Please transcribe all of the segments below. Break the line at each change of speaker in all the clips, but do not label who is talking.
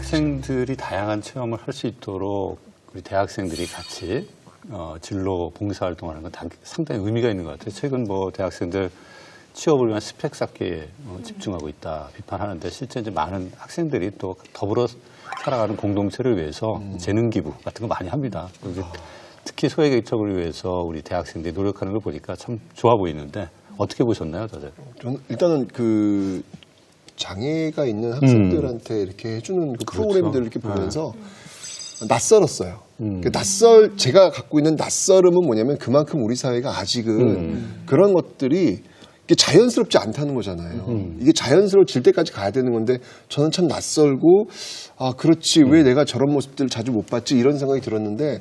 학생들이 다양한 체험을 할 수 있도록 우리 대학생들이 같이 진로 봉사활동하는 건 상당히 의미가 있는 것 같아요. 최근 뭐 대학생들 취업을 위한 스펙 쌓기에 집중하고 있다 비판하는데 실제 이제 많은 학생들이 또 더불어 살아가는 공동체를 위해서 재능 기부 같은 거 많이 합니다. 특히 소외계층을 위해서 우리 대학생들이 노력하는 걸 보니까 참 좋아 보이는데 어떻게 보셨나요, 다들?
저는 일단은 그 장애가 있는 학생들한테 이렇게 해주는 그
그렇죠.
프로그램들을 이렇게 보면서 낯설었어요. 제가 갖고 있는 낯설음은 뭐냐면 그만큼 우리 사회가 아직은 그런 것들이 이게 자연스럽지 않다는 거잖아요. 이게 자연스러워질 때까지 가야 되는 건데 저는 참 낯설고 아 그렇지 왜 내가 저런 모습들을 자주 못 봤지 이런 생각이 들었는데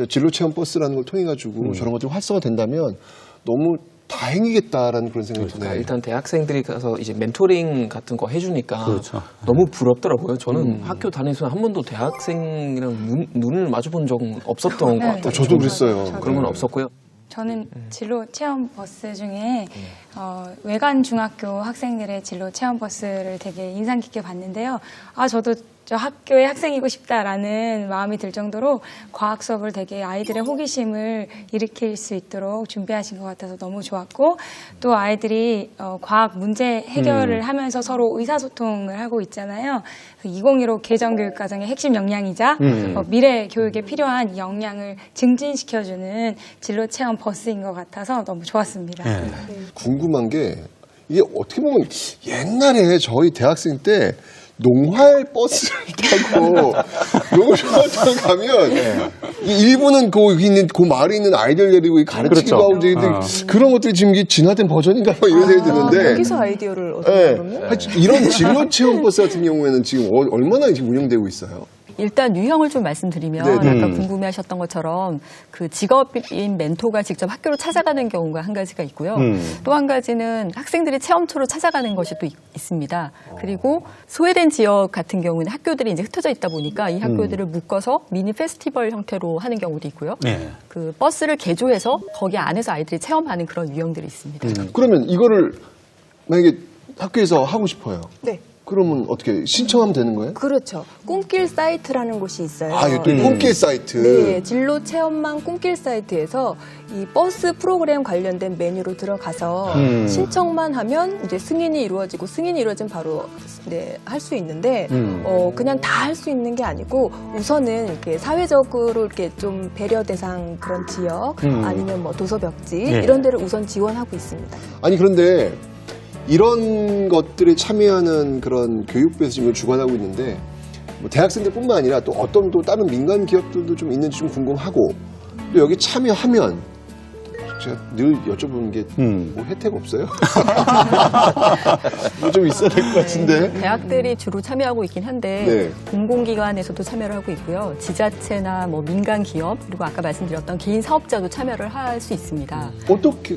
진로 체험 버스라는 걸 통해 가지고 저런 것들이 활성화된다면 너무 다행이겠다라는 그런 생각이 드네요.
일단 대학생들이 가서 이제 멘토링 같은 거 해주니까
그렇죠.
너무 부럽더라고요. 저는 학교 다니면서 한 번도 대학생이랑 눈을 마주본 적은 없었던 것 같아요.
저도 그랬어요.
그런 건 없었고요.
저는 진로 체험 버스 중에 외관 중학교 학생들의 진로 체험 버스를 되게 인상 깊게 봤는데요. 아 저도 저 학교의 학생이고 싶다라는 마음이 들 정도로 과학 수업을 되게 아이들의 호기심을 일으킬 수 있도록 준비하신 것 같아서 너무 좋았고 또 아이들이 과학 문제 해결을 하면서 서로 의사소통을 하고 있잖아요. 2015 개정교육과정의 핵심 역량이자 미래 교육에 필요한 이 역량을 증진시켜주는 진로 체험 버스인 것 같아서 너무 좋았습니다.
궁금한 게 이게 어떻게 보면 옛날에 저희 대학생 때 농활 버스를 타고 농활버스를 가면 일부는 그 마을에 있는 아이들 데리고 가르치기도 하고 그런 것들이 지금 이게 진화된 버전인가 봐 이런 생각이 드는데
여기서 아이디어를 얻었나 그러면?
이런 진로 체험 버스 같은 경우에는 지금 얼마나 지금 운영되고 있어요?
일단 유형을 좀 말씀드리면 아까 궁금해하셨던 것처럼 그 직업인 멘토가 직접 학교로 찾아가는 경우가 한 가지가 있고요. 또 한 가지는 학생들이 체험초로 찾아가는 것이 또 있습니다. 그리고 소외된 지역 같은 경우는 학교들이 이제 흩어져 있다 보니까 이 학교들을 묶어서 미니 페스티벌 형태로 하는 경우도 있고요. 그 버스를 개조해서 거기 안에서 아이들이 체험하는 그런 유형들이 있습니다.
그러면 이거를 만약에 학교에서 하고 싶어요.
네.
그러면 어떻게 신청하면 되는 거예요?
그렇죠. 꿈길 사이트라는 곳이 있어요.
아, 이게 또 꿈길 사이트.
네, 진로 체험망 꿈길 사이트에서 이 버스 프로그램 관련된 메뉴로 들어가서 신청만 하면 이제 승인이 이루어지고 승인이 이루어지면 바로 할 수 있는데 그냥 다 할 수 있는 게 아니고 우선은 이렇게 사회적으로 이렇게 좀 배려 대상 그런 지역 아니면 뭐 도서벽지 이런 데를 우선 지원하고 있습니다.
아니 그런데 이런 것들에 참여하는 그런 교육부에서 지금 주관하고 있는데 뭐 대학생들뿐만 아니라 또 어떤 또 다른 민간 기업들도 좀 있는지 좀 궁금하고 또 여기 참여하면 제가 늘 여쭤보는 게 뭐 혜택 없어요? 뭐 좀 있어야 될 것 같은데.
대학들이 주로 참여하고 있긴 한데 공공기관에서도 참여를 하고 있고요. 지자체나 뭐 민간 기업 그리고 아까 말씀드렸던 개인 사업자도 참여를 할 수 있습니다.
어떻게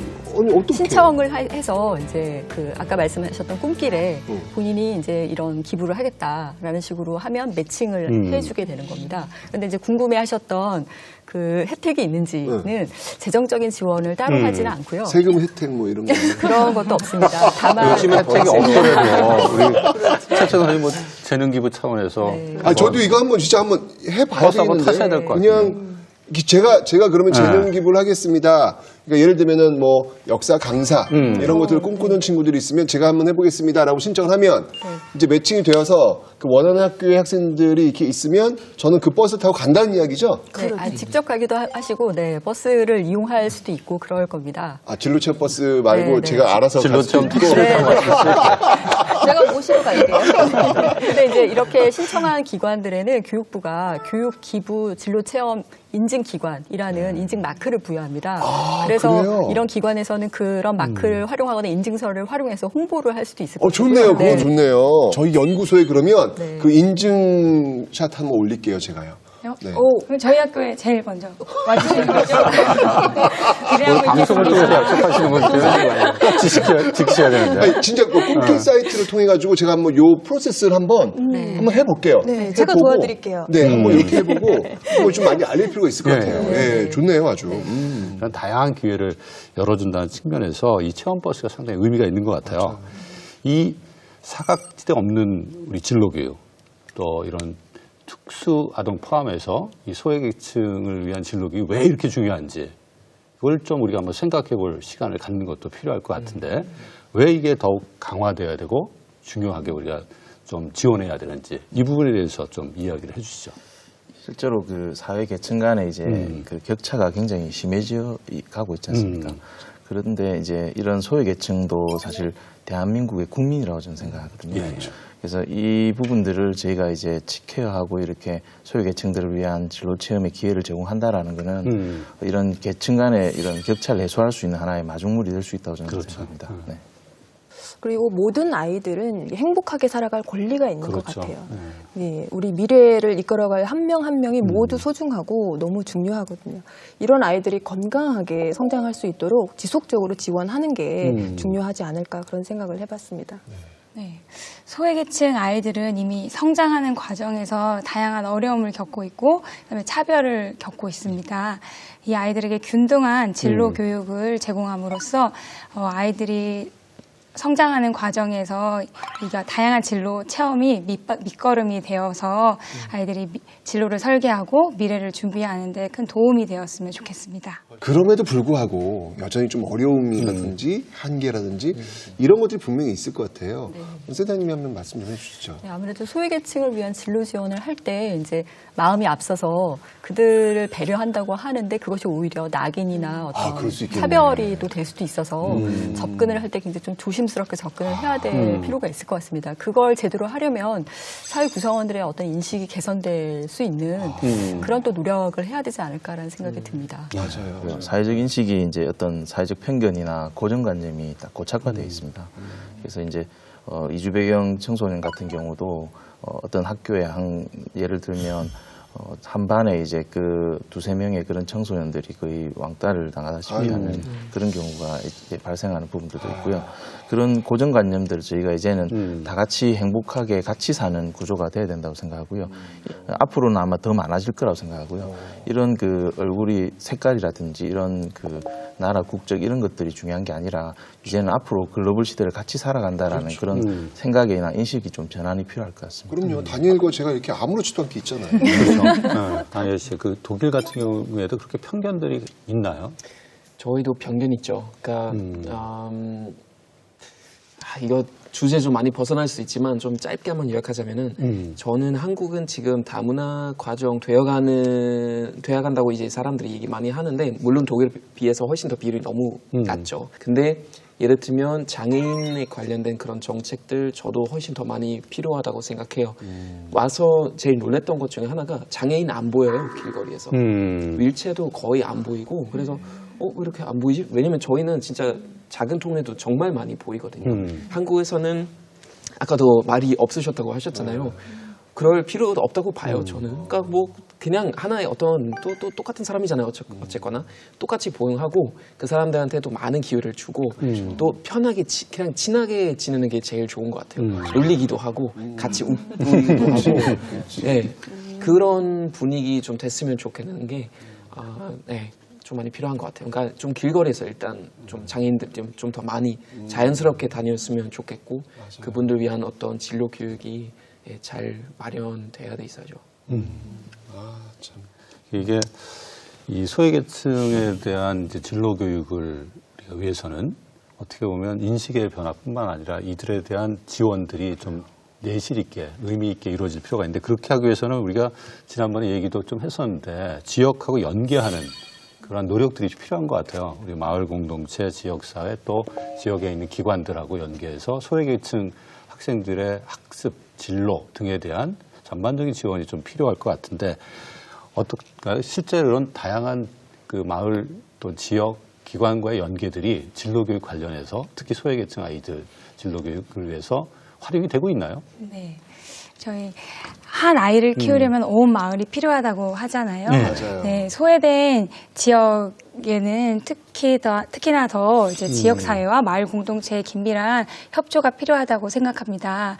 신청을 해서 이제 그 아까 말씀하셨던 꿈길에 본인이 이제 이런 기부를 하겠다라는 식으로 하면 매칭을 해주게 되는 겁니다. 그런데 이제 궁금해하셨던 그 혜택이 있는지는 재정적인 지원을 따로 하지는 않고요.
세금 혜택 뭐 이런 거
그런 것도 없습니다. 다만
열심히 혜택이 없더라도 우리 최천 선생님 뭐 재능 기부 차원에서
아 저도 이거 한번 진짜 한번 해봐야
버스 한번
되겠는데
타셔야 될 것 같아요.
그냥 제가 그러면 재능 기부를 하겠습니다. 그러니까 예를 들면은 뭐 역사 강사 이런 것들을 꿈꾸는 친구들이 있으면 제가 한번 해보겠습니다라고 신청을 하면 이제 매칭이 되어서 그 원하는 학교의 학생들이 이렇게 있으면 저는 그 버스 타고 간다는 이야기죠?
네, 직접 가기도 하시고 버스를 이용할 수도 있고 그럴 겁니다.
아 진로 체험 버스 말고
네.
제가 알아서
진로 체험
갈 수도 있고.
제가 모시러 갈게요.
근데 이제 이렇게 신청한 기관들에는 교육부가 교육 기부 진로 체험 인증 기관이라는 인증 마크를 부여합니다. 그래서
그래요?
이런 기관에서는 그런 마크를 활용하거나 인증서를 활용해서 홍보를 할 수도 있을 것 같아요.
좋네요. 그거 좋네요. 저희 연구소에 그러면
네.
그 인증샷 한번 올릴게요, 제가요. 네.
그럼 저희 학교에 제일 먼저 와주시는 거죠?
오늘 방송을 통해서 약속하시는 분들은 꼭 지키셔야 되는데.
아니, 진짜 그 꿈길 사이트를 통해 가지고 제가 한번 요 프로세스를 한번 해볼게요.
네, 제가
해보고,
도와드릴게요.
네, 한번 이렇게 해보고 그걸 좀 많이 알릴 필요가 있을 것
네.
같아요. 네, 좋네요, 아주.
이런 다양한 기회를 열어준다는 측면에서 이 체험버스가 상당히 의미가 있는 것 같아요. 이 사각지대 없는 우리 진로교육 또 이런 특수 아동 포함해서 이 소외계층을 위한 진로교육이 왜 이렇게 중요한지 그걸 좀 우리가 한번 생각해 볼 시간을 갖는 것도 필요할 것 같은데 왜 이게 더욱 강화돼야 되고 중요하게 우리가 좀 지원해야 되는지 이 부분에 대해서 좀 이야기를 해 주시죠.
실제로 그 사회 계층 간에 이제 그 격차가 굉장히 심해져 가고 있지 않습니까? 그런데 이제 이런 소외 계층도 사실 대한민국의 국민이라고 저는 생각하거든요.
예, 예.
그래서 이 부분들을 저희가 이제 지켜하고 이렇게 소외 계층들을 위한 진로 체험의 기회를 제공한다라는 거는 이런 계층 간의 이런 격차를 해소할 수 있는 하나의 마중물이 될 수 있다고 저는
그렇죠.
생각합니다. 네.
그리고 모든 아이들은 행복하게 살아갈 권리가 있는 것
그렇죠.
같아요. 예, 우리 미래를 이끌어갈 한 명 한 명이 모두 소중하고 너무 중요하거든요. 이런 아이들이 건강하게 성장할 수 있도록 지속적으로 지원하는 게 중요하지 않을까 그런 생각을 해봤습니다.
네. 소외계층 아이들은 이미 성장하는 과정에서 다양한 어려움을 겪고 있고 그다음에 차별을 겪고 있습니다. 이 아이들에게 균등한 진로 교육을 제공함으로써 아이들이 성장하는 과정에서 이가 다양한 진로 체험이 밑거름이 되어서 아이들이 진로를 설계하고 미래를 준비하는 데 큰 도움이 되었으면 좋겠습니다.
그럼에도 불구하고 여전히 좀 어려움이라든지 한계라든지 이런 것들이 분명히 있을 것 같아요. 센터님이 한번 말씀 좀 해주시죠.
네, 아무래도 소외계층을 위한 진로 지원을 할 때 이제 마음이 앞서서 그들을 배려한다고 하는데 그것이 오히려 낙인이나 어떤
그럴 수 있겠네.
차별이 또 될 수도 있어서 접근을 할 때 굉장히 좀 조심스럽게 접근을 해야 될 필요가 있을 것 같습니다. 그걸 제대로 하려면 사회 구성원들의 어떤 인식이 개선될 수 있는 그런 또 노력을 해야 되지 않을까라는 생각이 듭니다.
맞아요.
그 사회적 인식이 이제 어떤 사회적 편견이나 고정관념이 딱 고착화되어 있습니다. 그래서 이제 이주 배경 청소년 같은 경우도 어떤 학교에 예를 들면 한 반에 이제 그 두세 명의 그런 청소년들이 거의 왕따를 당하다시피 하는 그런 경우가 이제 발생하는 부분들도 있고요. 그런 고정관념들을 저희가 이제는 다 같이 행복하게 같이 사는 구조가 돼야 된다고 생각하고요. 앞으로는 아마 더 많아질 거라고 생각하고요. 이런 그 얼굴이 색깔이라든지 이런 그 나라 국적 이런 것들이 중요한 게 아니라 이제는 앞으로 글로벌 시대를 같이 살아간다라는 그런 생각이나 인식이 좀 전환이 필요할 것 같습니다.
그럼요. 다니엘과 제가 이렇게 아무렇지도 않게 있잖아요.
그렇죠. 다니엘 씨, 그 독일 같은 경우에도 그렇게 편견들이 있나요?
저희도 편견 있죠. 그러니까 이거 주제 좀 많이 벗어날 수 있지만 좀 짧게 한번 요약하자면은 저는 한국은 지금 다문화 과정 되어간다고 이제 사람들이 얘기 많이 하는데 물론 독일에 비해서 훨씬 더 비율이 너무 낮죠. 근데 예를 들면 장애인에 관련된 그런 정책들 저도 훨씬 더 많이 필요하다고 생각해요. 와서 제일 놀랬던 것 중에 하나가 장애인 안 보여요, 길거리에서. 윌체어도 거의 안 보이고 그래서 왜 이렇게 안 보이지? 왜냐면 저희는 진짜 작은 동네도 정말 많이 보이거든요. 한국에서는 아까도 말이 없으셨다고 하셨잖아요. 그럴 필요도 없다고 봐요, 저는. 그러니까 뭐 그냥 하나의 어떤 또 똑같은 사람이잖아요, 어쨌거나. 똑같이 포용하고 그 사람들한테도 많은 기회를 주고 또 편하게 그냥 친하게 지내는 게 제일 좋은 것 같아요. 놀리기도 하고 같이 웃기도 하고 네, 그런 분위기 좀 됐으면 좋겠는 게 네. 좀 많이 필요한 것 같아요. 그러니까 좀 길거리에서 일단 좀 장애인들 좀 더 많이 자연스럽게 다녔으면 좋겠고 그분들 위한 어떤 진로 교육이 잘 마련돼야 돼 있어야죠.
참.
이게 이 소외계층에 대한 이제 진로 교육을 위해서는 어떻게 보면 인식의 변화뿐만 아니라 이들에 대한 지원들이 좀 내실 있게 의미 있게 이루어질 필요가 있는데 그렇게 하기 위해서는 우리가 지난번에 얘기도 좀 했었는데 지역하고 연계하는 그런 노력들이 필요한 것 같아요. 우리 마을 공동체, 지역사회 또 지역에 있는 기관들하고 연계해서 소외계층 학생들의 학습, 진로 등에 대한 전반적인 지원이 좀 필요할 것 같은데 어떨까요? 실제로는 다양한 그 마을 또 지역 기관과의 연계들이 진로교육 관련해서 특히 소외계층 아이들 진로교육을 위해서 활용이 되고 있나요?
네. 저희 한 아이를 키우려면 온 마을이 필요하다고 하잖아요.
네.
맞아요.
네, 소외된 지역에는 특히나 더 이제 지역 사회와 마을 공동체의 긴밀한 협조가 필요하다고 생각합니다.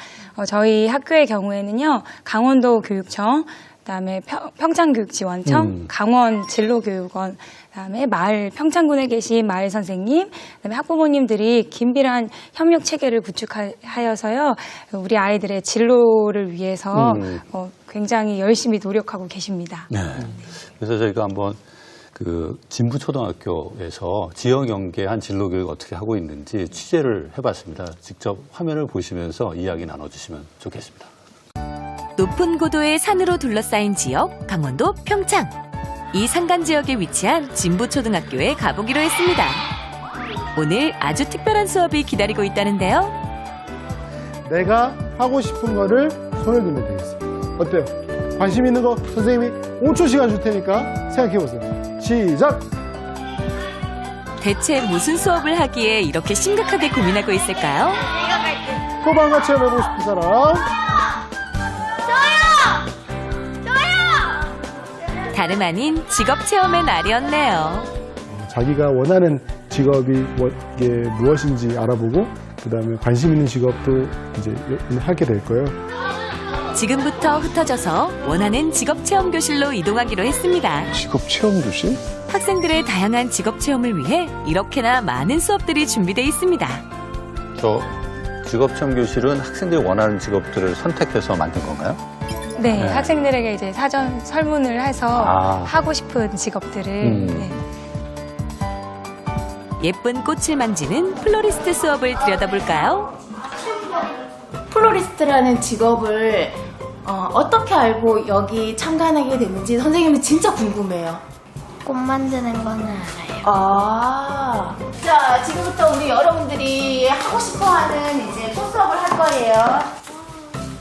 저희 학교의 경우에는요, 강원도 교육청, 그다음에 평창교육지원청, 강원 진로교육원, 그다음에 마을 평창군에 계신 마을 선생님, 그다음에 학부모님들이 긴밀한 협력 체계를 구축하여서요 우리 아이들의 진로를 위해서 굉장히 열심히 노력하고 계십니다.
네. 그래서 저희가 한번 그 진부초등학교에서 지역 연계한 진로 교육 어떻게 하고 있는지 취재를 해봤습니다. 직접 화면을 보시면서 이야기 나눠주시면 좋겠습니다.
높은 고도의 산으로 둘러싸인 지역, 강원도 평창. 이 산간 지역에 위치한 진부초등학교에 가보기로 했습니다. 오늘 아주 특별한 수업이 기다리고 있다는데요.
내가 하고 싶은 거를 손을 들면 되겠어요. 어때요? 관심 있는 거 선생님이 5초 시간 줄 테니까 생각해보세요. 시작!
대체 무슨 수업을 하기에 이렇게 심각하게 고민하고 있을까요?
소방관 체험해보고 싶은 사람?
다름 아닌 직업 체험의 날이었네요.
자기가 원하는 직업이 이게 무엇인지 알아보고 그다음에 관심 있는 직업도 이제 하게 될 거예요.
지금부터 흩어져서 원하는 직업 체험 교실로 이동하기로 했습니다.
직업 체험 교실?
학생들의 다양한 직업 체험을 위해 이렇게나 많은 수업들이 준비되어 있습니다.
저 직업체험 교실은 학생들이 원하는 직업들을 선택해서 만든 건가요?
네, 학생들에게 이제 사전 설문을 해서
아.
하고 싶은 직업들을 네.
예쁜 꽃을 만지는 플로리스트 수업을 들여다볼까요?
플로리스트라는 직업을 어떻게 알고 여기 참관하게 됐는지 선생님이 진짜 궁금해요.
꽃 만드는 거는 알아요.
아, 자 지금부터 우리 여러분들이 하고 싶어하는 이제 꽃 수업을 할 거예요.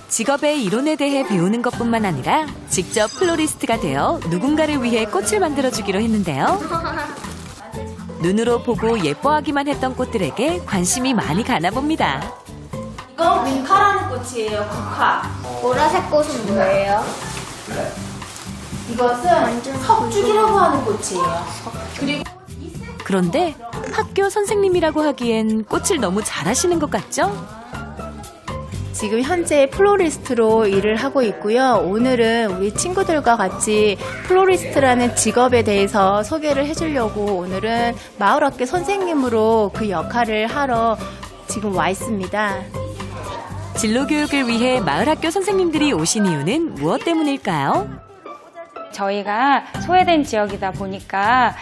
직업의 이론에 대해 배우는 것뿐만 아니라 직접 플로리스트가 되어 누군가를 위해 꽃을 만들어주기로 했는데요. 눈으로 보고 예뻐하기만 했던 꽃들에게 관심이 많이 가나 봅니다.
이거 국화라는 꽃이에요. 국화.
보라색 꽃은 뭐예요?
이것은 석죽이라고 하는 꽃이에요. 그리고
그런데 학교 선생님이라고 하기엔 꽃을 너무 잘하시는 것 같죠?
지금 현재 플로리스트로 일을 하고 있고요. 오늘은 우리 친구들과 같이 플로리스트라는 직업에 대해서 소개를 해주려고 오늘은 마을학교 선생님으로 그 역할을 하러 지금 와 있습니다.
진로교육을 위해 마을학교 선생님들이 오신 이유는 무엇 때문일까요?
저희가 소외된 지역이다 보니까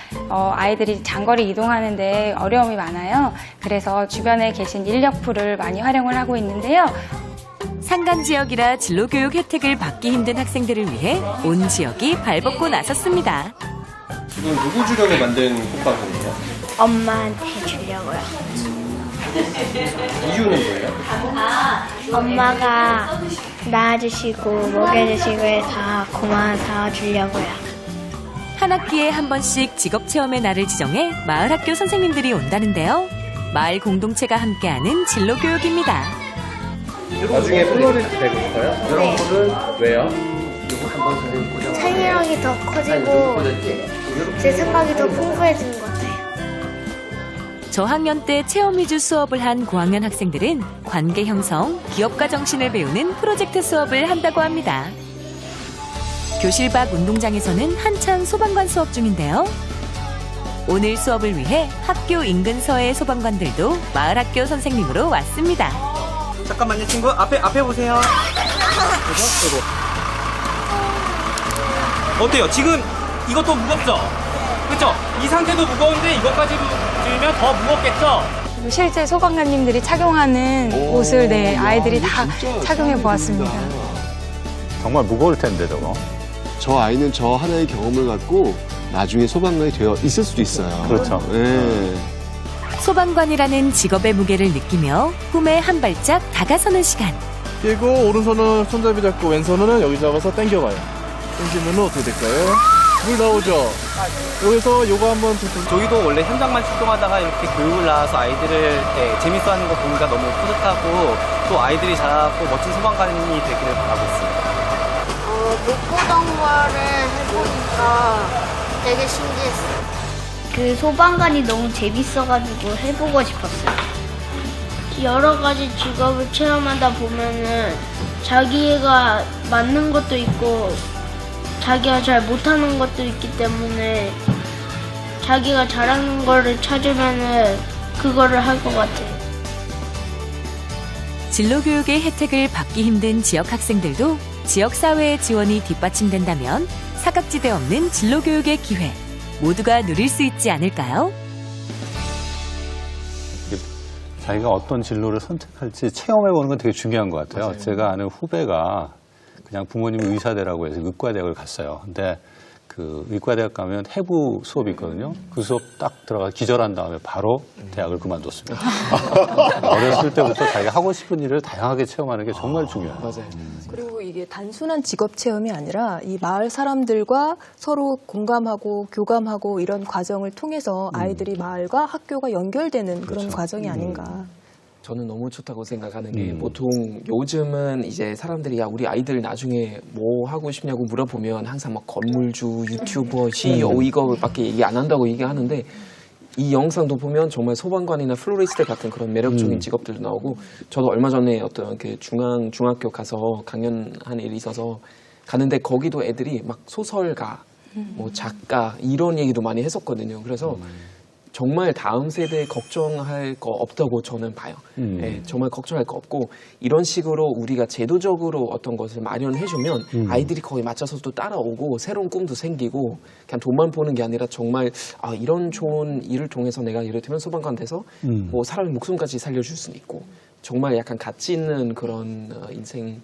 아이들이 장거리 이동하는데 어려움이 많아요. 그래서 주변에 계신 인력풀을 많이 활용을 하고 있는데요.
산간 지역이라 진로교육 혜택을 받기 힘든 학생들을 위해 온 지역이 발벗고 나섰습니다.
지금 누구 주려고 만든 꽃방울이에요?
엄마한테 주려고요.
이유는 뭐예요?
엄마가 낳아주시고 먹여주시고 해서 고마워서 주려고요.
한 학기에 한 번씩 직업체험의 날을 지정해 마을학교 선생님들이 온다는데요. 마을 공동체가 함께하는 진로교육입니다.
나중에 플로리스트 되고 싶어요? 여러분은 왜요?
창의력이 더 커지고 제 생각이 더 풍부해지는 것 같아요.
저학년 때 체험 위주 수업을 한 고학년 학생들은 관계 형성, 기업가 정신을 배우는 프로젝트 수업을 한다고 합니다. 교실 밖 운동장에서는 한창 소방관 수업 중인데요. 오늘 수업을 위해 학교 인근서의 소방관들도 마을학교 선생님으로 왔습니다.
잠깐만요, 친구. 앞에 보세요. 어때요? 지금 이것도 무겁죠? 그렇죠? 이 상태도 무거운데 이것까지 들면 더 무겁겠죠?
그리고 실제 소방관님들이 착용하는 옷을 아이들이 다 착용해 보았습니다.
정말 무거울 텐데 저거.
저 아이는 저 하나의 경험을 갖고 나중에 소방관이 되어 있을 수도 있어요.
그렇죠.
네.
소방관이라는 직업의 무게를 느끼며 꿈에 한 발짝 다가서는 시간.
그리고 오른손은 손잡이 잡고 왼손은 여기 잡아서 당겨봐요. 당기면 어떻게 될까요? 물 나오죠? 여기서 요거 한번
저희도 원래 현장만 출동하다가 이렇게 교육을 나와서 아이들을 재밌어하는 거 보니까 너무 뿌듯하고 또 아이들이 자라고 멋진 소방관이 되기를 바라고 있습니다.
목포동 거를 해보니까 되게 신기했어요. 그 소방관이 너무 재밌어가지고 해보고 싶었어요. 여러 가지 직업을 체험하다 보면은 자기가 맞는 것도 있고 자기가 잘 못하는 것도 있기 때문에 자기가 잘하는 거를 찾으면은 그거를 할 것 같아요.
진로교육의 혜택을 받기 힘든 지역 학생들도 지역사회의 지원이 뒷받침된다면 사각지대 없는 진로교육의 기회 모두가 누릴 수 있지 않을까요?
자기가 어떤 진로를 선택할지 체험해보는 건 되게 중요한 것 같아요.
맞아요.
제가 아는 후배가 그냥 부모님이 의사대라고 해서 의과대학을 갔어요. 근데 그 의과대학 가면 해부 수업이 있거든요. 그 수업 딱 들어가 기절한 다음에 바로 대학을 그만뒀습니다. 어렸을 때부터 자기가 하고 싶은 일을 다양하게 체험하는 게 정말 중요해요.
맞아요.
그리고 이게 단순한 직업 체험이 아니라 이 마을 사람들과 서로 공감하고 교감하고 이런 과정을 통해서 아이들이 마을과 학교가 연결되는 그런 과정이 아닌가.
저는 너무 좋다고 생각하는 게 보통 요즘은 이제 사람들이 야 우리 아이들 나중에 뭐 하고 싶냐고 물어보면 항상 막 건물주, 유튜버, CEO 이거밖에 얘기 안 한다고 얘기하는데 이 영상도 보면 정말 소방관이나 플로리스트 같은 그런 매력적인 직업들도 나오고 저도 얼마 전에 어떤 그 중학교 가서 강연한 일이 있어서 가는데 거기도 애들이 막 소설가, 뭐 작가 이런 얘기도 많이 했었거든요. 그래서 정말 다음 세대에 걱정할 거 없다고 저는 봐요. 예, 정말 걱정할 거 없고 이런 식으로 우리가 제도적으로 어떤 것을 마련해주면 아이들이 거기에 맞춰서 또 따라오고 새로운 꿈도 생기고 그냥 돈만 버는 게 아니라 정말 아, 이런 좋은 일을 통해서 내가 예를 들면 소방관 돼서 뭐 사람의 목숨까지 살려줄 수는 있고 정말 약간 가치 있는 그런 인생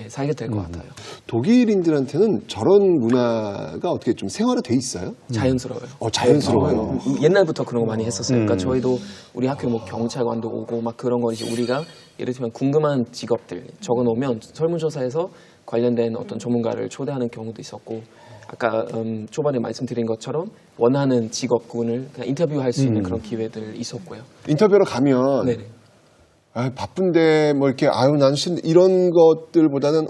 살게 될 것 같아요.
독일인들한테는 저런 문화가 어떻게 좀 생활화돼 있어요?
자연스러워요.
자연스러워요.
옛날부터 그런 거 많이 했었어요. 그러니까 저희도 우리 학교 뭐 경찰관도 오고 막 그런 거 이제 우리가 예를 들면 궁금한 직업들 적어놓으면 설문조사에서 관련된 어떤 전문가를 초대하는 경우도 있었고 아까 초반에 말씀드린 것처럼 원하는 직업군을 그냥 인터뷰할 수 있는 그런 기회들 있었고요.
인터뷰로 가면
네네.
아, 바쁜데 뭐 이렇게 아유 나는 싫은데 이런 것들보다는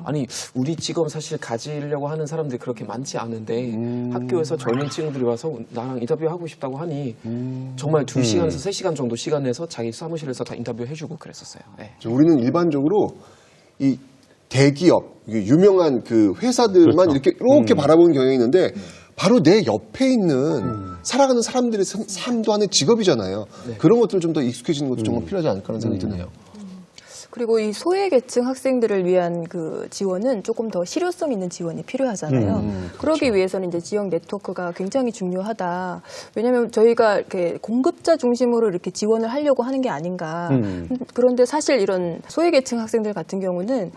아니 우리 직업 사실 가지려고 하는 사람들이 그렇게 많지 않은데 학교에서 젊은 친구들이 와서 나랑 인터뷰하고 싶다고 하니 정말 2시간에서 3시간 정도 시간 내서 자기 사무실에서 다 인터뷰해주고 그랬었어요. 네.
우리는 일반적으로 이 대기업 유명한 그 회사들만
그렇죠.
이렇게 바라보는 경향이 있는데 바로 내 옆에 있는 살아가는 사람들의 삶도 하나의 직업이잖아요. 그런 것들 좀 더 익숙해지는 것도 정말 필요하지 않을까 하는 생각이 드네요.
그리고 이 소외계층 학생들을 위한 그 지원은 조금 더 실효성 있는 지원이 필요하잖아요. 그러기 위해서는 이제 지역 네트워크가 굉장히 중요하다. 왜냐하면 저희가 이렇게 공급자 중심으로 이렇게 지원을 하려고 하는 게 아닌가. 그런데 사실 이런 소외계층 학생들 같은 경우는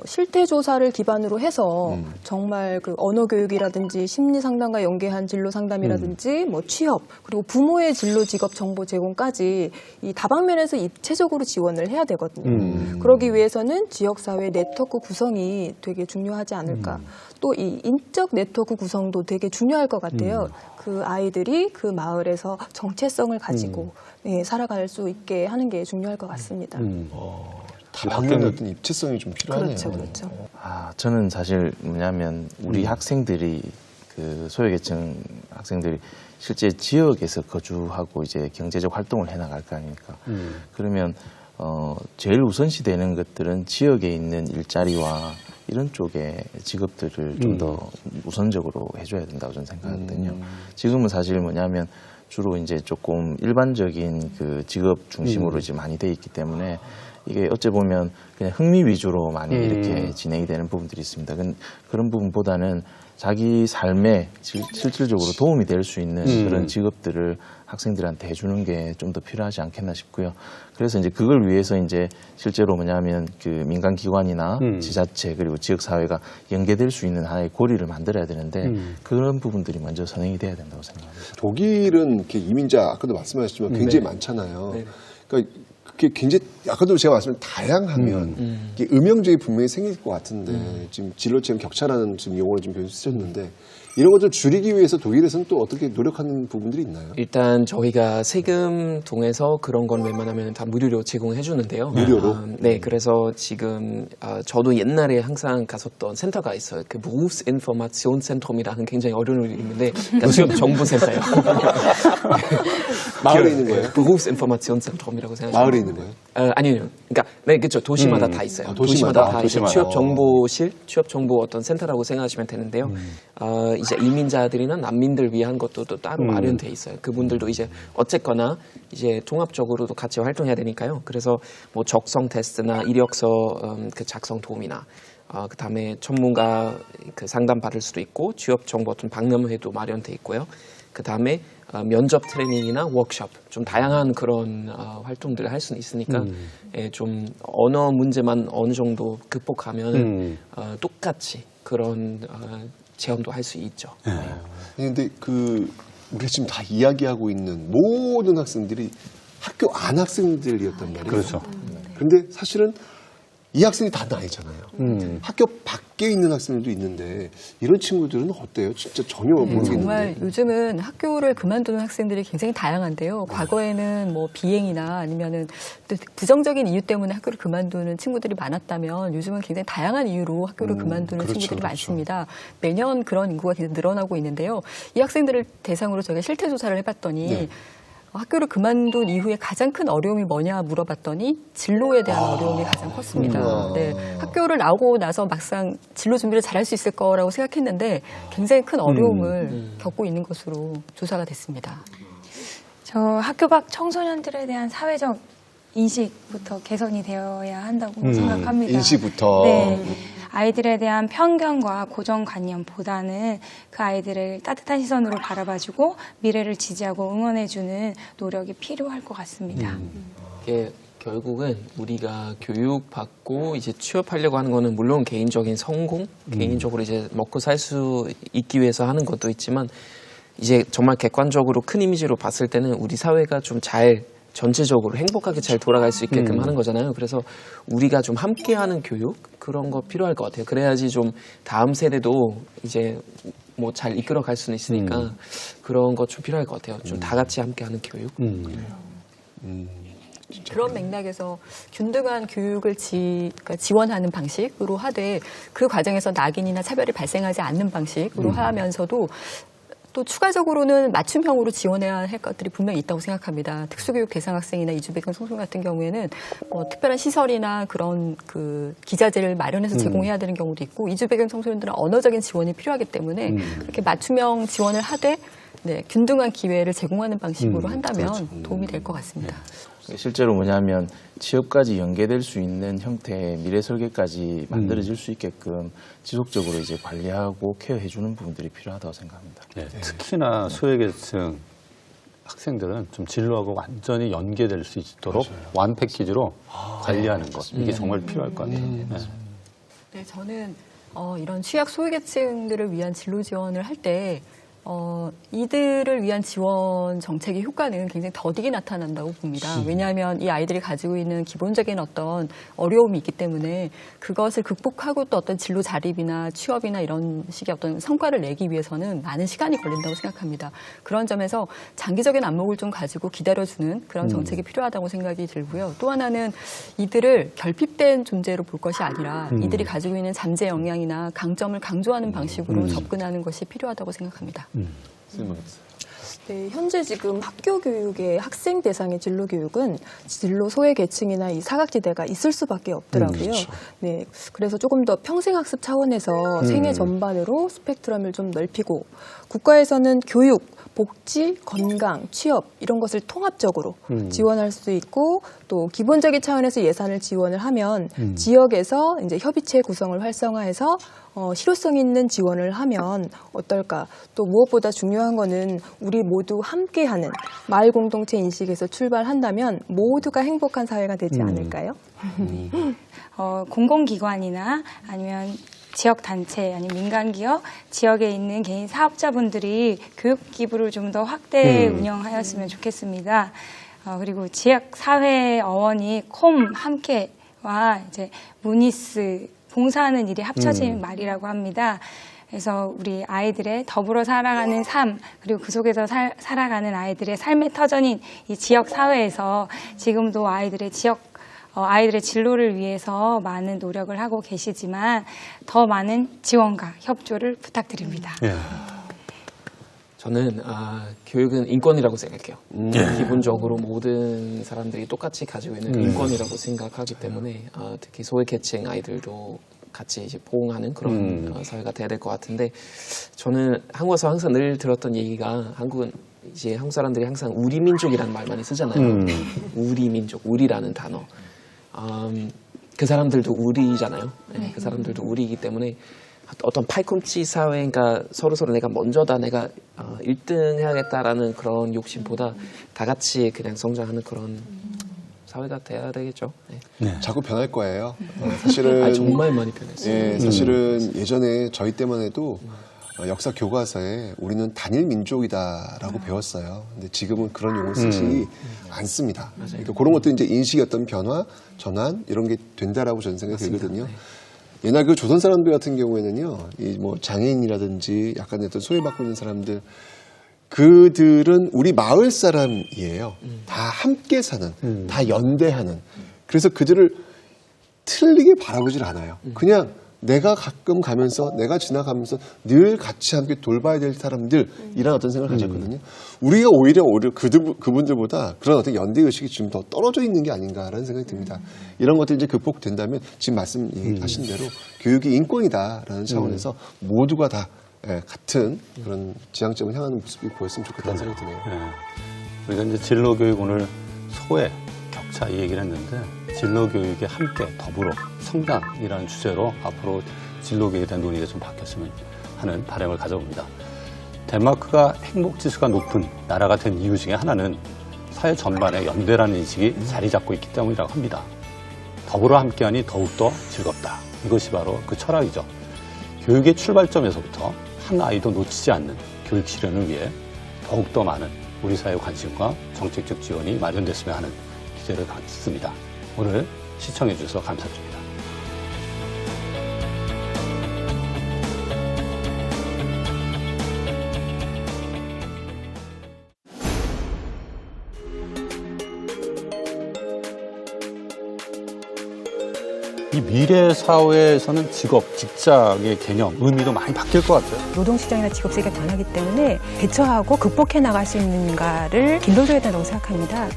실태 조사를 기반으로 해서 정말 그 언어 교육이라든지 심리 상담과 연계한 진로 상담이라든지 뭐 취업 그리고 부모의 진로 직업 정보 제공까지 이 다방면에서 입체적으로 지원을 해야 되거든요. 그러기 위해서는 지역 사회 네트워크 구성이 되게 중요하지 않을까. 또 이 인적 네트워크 구성도 되게 중요할 것 같아요. 그 아이들이 그 마을에서 정체성을 가지고 살아갈 수 있게 하는 게 중요할 것 같습니다.
다방면의 어떤 입체성이 좀 필요하네요.
그렇죠.
저는 사실 뭐냐면 우리 학생들이 그 소외계층 학생들이 실제 지역에서 거주하고 이제 경제적 활동을 해나갈 거 아닙니까? 그러면 제일 우선시 되는 것들은 지역에 있는 일자리와 이런 쪽의 직업들을 좀 더 우선적으로 해줘야 된다고 저는 생각하거든요. 지금은 사실 뭐냐면 주로 이제 조금 일반적인 그 직업 중심으로 이제 많이 돼 있기 때문에 이게 어찌 보면 그냥 흥미 위주로 많이 이렇게 진행이 되는 부분들이 있습니다. 그런 부분보다는 자기 삶에 실질적으로 도움이 될 수 있는 그런 직업들을 학생들한테 해주는 게 좀 더 필요하지 않겠나 싶고요. 그래서 이제 그걸 위해서 이제 실제로 뭐냐면 그 민간 기관이나 지자체 그리고 지역 사회가 연계될 수 있는 하나의 고리를 만들어야 되는데 그런 부분들이 먼저 선행이 돼야 된다고 생각합니다.
독일은 이렇게 이민자 아까도 말씀하셨지만 굉장히 많잖아요. 그러니까 그게 굉장히 아까도 제가 말씀드린 다양하면 이게 음영적이 분명히 생길 것 같은데 지금 진로체험 격차라는 지금 용어를 좀 쓰셨는데 이런 것들 줄이기 위해서 독일에서는 또 어떻게 노력하는 부분들이 있나요?
일단 저희가 세금 통해서 그런 건 웬만하면 다 무료로 제공해 주는데요.
무료로?
네, 그래서 지금 저도 옛날에 항상 갔었던 센터가 있어요. 그 Berufsinformationszentrum이라는 굉장히 어려운 이름인데 그러니까 취업 정보센터예요.
마을에 있는 거예요?
Berufsinformationszentrum이라고 생각하시면
마을에 있는 거예요?
아니요. 그러니까 네, 그렇죠. 도시마다 다 있어요.
아, 도시마다?
다
도시마다.
취업 정보실, 취업 정보 어떤 센터라고 생각하시면 되는데요. 이제 이민자들이나 난민들 위한 것도 또 따로 마련돼 있어요. 그분들도 이제 어쨌거나 이제 종합적으로도 같이 활동해야 되니까요. 그래서 뭐 적성 테스트나 이력서 그 작성 도움이나 그다음에 전문가 그 상담 받을 수도 있고 취업 정보 어떤 박람회도 마련돼 있고요. 그다음에 면접 트레이닝이나 워크숍 좀 다양한 그런 활동들을 할 수는 있으니까 예, 좀 언어 문제만 어느 정도 극복하면 똑같이 그런 체험도 할 수 있죠.
근데 우리가 지금 다 이야기하고 있는 모든 학생들이 학교 안 학생들이었단 말이에요.
그렇죠.
근데 사실은 이 학생이 다 아니잖아요. 학교 밖에 있는 학생들도 있는데 이런 친구들은 어때요? 진짜 전혀 모르겠는데.
정말 요즘은 학교를 그만두는 학생들이 굉장히 다양한데요. 과거에는 뭐 비행이나 아니면은 또 부정적인 이유 때문에 학교를 그만두는 친구들이 많았다면 요즘은 굉장히 다양한 이유로 학교를 그만두는
그렇죠,
친구들이
그렇죠.
많습니다. 매년 그런 인구가 계속 늘어나고 있는데요. 이 학생들을 대상으로 저희가 실태 조사를 해봤더니
네.
학교를 그만둔 이후에 가장 큰 어려움이 뭐냐 물어봤더니 진로에 대한 어려움이 가장 컸습니다. 네, 학교를 나오고 나서 막상 진로 준비를 잘할 수 있을 거라고 생각했는데 굉장히 큰 어려움을 겪고 있는 것으로 조사가 됐습니다.
저 학교 밖 청소년들에 대한 사회적 인식부터 개선이 되어야 한다고 생각합니다.
인식부터.
네. 아이들에 대한 편견과 고정관념보다는 그 아이들을 따뜻한 시선으로 바라봐주고 미래를 지지하고 응원해주는 노력이 필요할 것 같습니다.
이게 결국은 우리가 교육받고 이제 취업하려고 하는 거는 물론 개인적인 성공, 개인적으로 이제 먹고 살 수 있기 위해서 하는 것도 있지만 이제 정말 객관적으로 큰 이미지로 봤을 때는 우리 사회가 좀 잘 전체적으로 행복하게 잘 돌아갈 수 있게끔 하는 거잖아요. 그래서 우리가 좀 함께하는 교육 그런 거 필요할 것 같아요. 그래야지 좀 다음 세대도 이제 뭐 잘 이끌어갈 수는 있으니까 그런 거 좀 필요할 것 같아요. 좀 다 같이 함께하는 교육.
그런 맥락에서 균등한 교육을 그러니까 지원하는 방식으로 하되 그 과정에서 낙인이나 차별이 발생하지 않는 방식으로 하면서도 또 추가적으로는 맞춤형으로 지원해야 할 것들이 분명히 있다고 생각합니다. 특수교육 대상 학생이나 이주배경 청소년 같은 경우에는 뭐 특별한 시설이나 그런 그 기자재를 마련해서 제공해야 되는 경우도 있고 이주배경 청소년들은 언어적인 지원이 필요하기 때문에 그렇게 맞춤형 지원을 하되 네, 균등한 기회를 제공하는 방식으로 한다면
그렇죠.
도움이 될 것 같습니다.
실제로 뭐냐면 취업까지 연계될 수 있는 형태의 미래 설계까지 만들어질 수 있게끔 지속적으로 이제 관리하고 케어해주는 부분들이 필요하다고 생각합니다.
네, 특히나 소외계층 학생들은 좀 진로하고 완전히 연계될 수 있도록 완 패키지로 관리하는 것 이게 정말 필요할 것 같아요. 네.
네, 저는 이런 취약 소외계층들을 위한 진로 지원을 할 때 이들을 위한 지원 정책의 효과는 굉장히 더디게 나타난다고 봅니다. 왜냐하면 이 아이들이 가지고 있는 기본적인 어떤 어려움이 있기 때문에 그것을 극복하고 또 어떤 진로 자립이나 취업이나 이런 식의 어떤 성과를 내기 위해서는 많은 시간이 걸린다고 생각합니다. 그런 점에서 장기적인 안목을 좀 가지고 기다려주는 그런 정책이 필요하다고 생각이 들고요. 또 하나는 이들을 결핍된 존재로 볼 것이 아니라 이들이 가지고 있는 잠재 역량이나 강점을 강조하는 방식으로 접근하는 것이 필요하다고 생각합니다.
네, 현재 지금 학교 교육의 학생 대상의 진로 교육은 진로 소외 계층이나 이 사각지대가 있을 수밖에 없더라고요.
그렇죠.
네, 그래서 조금 더 평생학습 차원에서 생애 전반으로 스펙트럼을 좀 넓히고 국가에서는 교육, 복지, 건강, 취업 이런 것을 통합적으로 지원할 수 있고 또 기본적인 차원에서 예산을 지원을 하면 지역에서 이제 협의체 구성을 활성화해서 실효성 있는 지원을 하면 어떨까? 또 무엇보다 중요한 거는 우리 모두 함께하는 마을 공동체 인식에서 출발한다면 모두가 행복한 사회가 되지 않을까요?
공공기관이나 아니면 지역단체 아니면 민간기업, 지역에 있는 개인 사업자분들이 교육기부를 좀 더 확대 운영하였으면 좋겠습니다. 그리고 지역사회 어원이 콤 함께와 이제 무니스 봉사하는 일이 합쳐진 말이라고 합니다. 그래서 우리 아이들의 더불어 살아가는 삶 그리고 그 속에서 살아가는 아이들의 삶의 터전인 이 지역사회에서 지금도 아이들의 진로를 위해서 많은 노력을 하고 계시지만 더 많은 지원과 협조를 부탁드립니다.
예.
저는 교육은 인권이라고 생각해요. 기본적으로 모든 사람들이 똑같이 가지고 있는 인권이라고 생각하기 때문에 특히 소외계층 아이들도 같이 이제 보호하는 그런 사회가 돼야 될 것 같은데, 저는 한국에서 항상 늘 들었던 얘기가, 한국은 이제 한국 사람들이 항상 우리 민족이라는 말 많이 쓰잖아요. 우리 민족, 우리라는 단어. 그 사람들도 우리잖아요. 네, 그 사람들도 우리이기 때문에 어떤 팔꿈치 사회, 그러니까 서로 내가 먼저다, 내가 1등 해야겠다라는 그런 욕심보다 다 같이 그냥 성장하는 그런 사회가 돼야 되겠죠. 네.
자꾸 변할 거예요. 사실은
정말 많이 변했어요.
예, 사실은 예전에 저희 때만 해도 역사 교과서에 우리는 단일 민족이다라고 배웠어요. 근데 지금은 그런 용어를 쓰지 않습니다. 그러니까 그런 것도 이제 인식의 어떤 변화, 전환 이런 게 된다라고 저는 생각이 들거든요. 옛날 그 조선 사람들 같은 경우에는요, 이 뭐 장애인이라든지 약간 어떤 소외받고 있는 사람들, 그들은 우리 마을 사람이에요. 다 함께 사는, 다 연대하는. 그래서 그들을 틀리게 바라보질 않아요. 그냥 내가 가끔 가면서, 내가 지나가면서 늘 같이 함께 돌봐야 될 사람들이라는 어떤 생각을 가졌거든요. 우리가 오히려 그분들보다 그런 어떤 연대의식이 지금 더 떨어져 있는 게 아닌가라는 생각이 듭니다. 이런 것들이 이제 극복된다면 지금 말씀하신 대로 교육이 인권이다라는 차원에서 모두가 다 같은 그런 지향점을 향하는 모습이 보였으면 좋겠다는 생각이 드네요.
우리가 이제 진로교육 오늘 소외, 격차 이 얘기를 했는데, 진로교육에 함께 더불어 성장이라는 주제로 앞으로 진로교육에 대한 논의가 좀 바뀌었으면 하는 바람을 가져봅니다. 덴마크가 행복지수가 높은 나라가 된 이유 중에 하나는 사회 전반에 연대라는 인식이 자리 잡고 있기 때문이라고 합니다. 더불어 함께하니 더욱더 즐겁다. 이것이 바로 그 철학이죠. 교육의 출발점에서부터 한 아이도 놓치지 않는 교육 실현을 위해 더욱더 많은 우리 사회의 관심과 정책적 지원이 마련됐으면 하는 기대를 갖습니다. 오늘 시청해 주셔서 감사드립니다. 이 미래 사회에서는 직업, 직장의 개념, 의미도 많이 바뀔 것 같아요.
노동시장이나 직업세계가 변하기 때문에 대처하고 극복해 나갈 수 있는가를 길러줘야 된다고 생각합니다.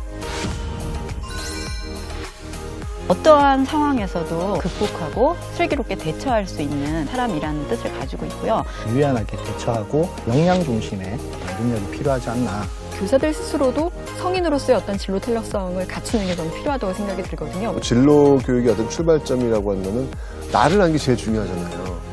어떠한 상황에서도 극복하고 슬기롭게 대처할 수 있는 사람이라는 뜻을 가지고 있고요.
유연하게 대처하고 역량 중심의 능력이 필요하지 않나.
교사들 스스로도 성인으로서의 어떤 진로 탄력성을 갖추는 게 너무 필요하다고 생각이 들거든요.
진로 교육의 어떤 출발점이라고 하는 거는 나를 하는 게 제일 중요하잖아요.